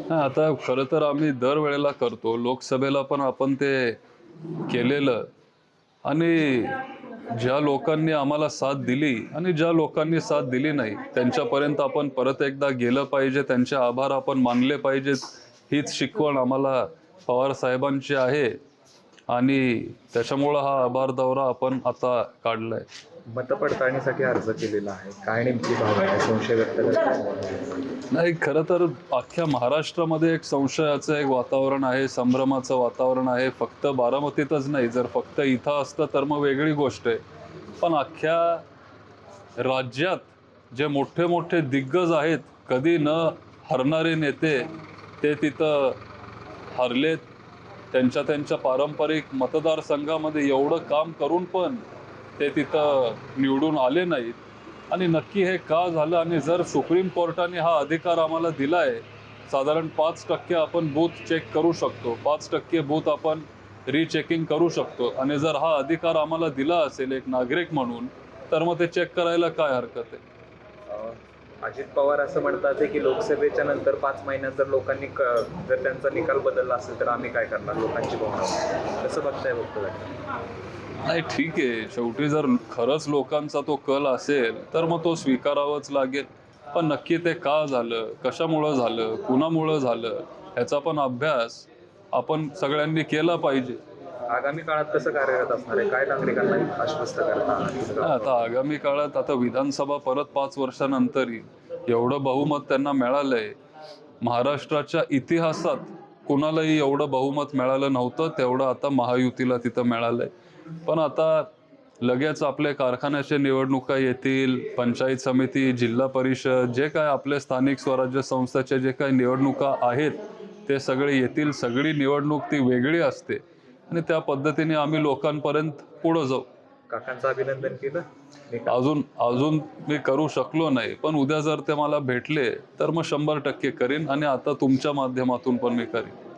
हा, आता खरं तर आम्ही दरवेळेला करतो. लोकसभेला पण आपण ते केलेलं. आणि ज्या लोकांनी आम्हाला साथ दिली आणि ज्या लोकांनी साथ दिली नाही त्यांच्यापर्यंत आपण परत एकदा गेलं पाहिजे, त्यांचे आभार आपण मानले पाहिजेत. हीच शिकवण आम्हाला पवार साहेबांची आहे आणि त्याच्यामुळं हा आभार दौरा आपण आता काढलाय. मतपडताळणीसाठी अर्ज केलेला आहे, काय नेमकी भावना आहे, संशय व्यक्त करतात? नाही, खरं तर अख्ख्या महाराष्ट्रामध्ये एक संशयाचं एक वातावरण आहे, संभ्रमाचं वातावरण आहे. फक्त बारामतीतच नाही, जर फक्त इथं असतं तर मग वेगळी गोष्ट आहे. पण अख्ख्या राज्यात जे मोठे मोठे दिग्गज आहेत, कधी न हरणारे नेते, ते तिथं हरलेत. त्यांच्या त्यांच्या पारंपरिक मतदारसंघामध्ये एवढं काम करून पण ते तिथं निवडून आले नाहीत. आणि नक्की हे का झालं? आणि जर सुप्रीम कोर्टाने हा अधिकार आम्हाला दिलाय, साधारण 5% आपण बूथ चेक करू शकतो, 5% बूथ आपण रिचेकिंग करू शकतो, आणि जर हा अधिकार आम्हाला दिला असेल एक नागरिक म्हणून, तर मग ते चेक करायला काय हरकत आहे? अजित पवार असं म्हणतात की लोकसभेच्या नंतर 5 महिन्यात जर लोकांनी जर त्यांचा निकाल बदलला असेल तर आम्ही काय करणार, लोकांची भावना कसं बघताय वक्तव्य? नाही, ठीक आहे. शेवटी जर खरंच लोकांचा तो कल असेल तर मग तो स्वीकारावाच लागेल. पण नक्की ते का झालं, कशामुळं झालं, कुणामुळं झालं, ह्याचा पण अभ्यास आपण सगळ्यांनी केला पाहिजे. आगामी काळात कसं कार्यरत असणार आहे, काय नागरिकांना आश्वस्त करता? आता आगामी काळात आता विधानसभा परत 5 वर्षानंतर येईल. एवढं बहुमत त्यांना मिळालंय. महाराष्ट्राच्या इतिहासात कुणालाही एवढं बहुमत मिळालं नव्हतं तेवढं आता महायुतीला तिथं मिळालंय. पण आता लगेच आपले कारखान्याचे निवडणुका येतील, पंचायत समिती, जिल्हा परिषद, जे काय आपले स्थानिक स्वराज्य संस्थाचे जे काही निवडणुका आहेत ते सगळे येतील. सगळी निवडणूक ती वेगळी असते आणि त्या पद्धतीने आम्ही लोकांपर्यंत पुढं जाऊ. काकांचं अभिनंदन केलं? अजून अजून मी करू शकलो नाही, पण उद्या जर ते मला भेटले तर मग 100% करीन, आणि आता तुमच्या माध्यमातून पण मी करीन.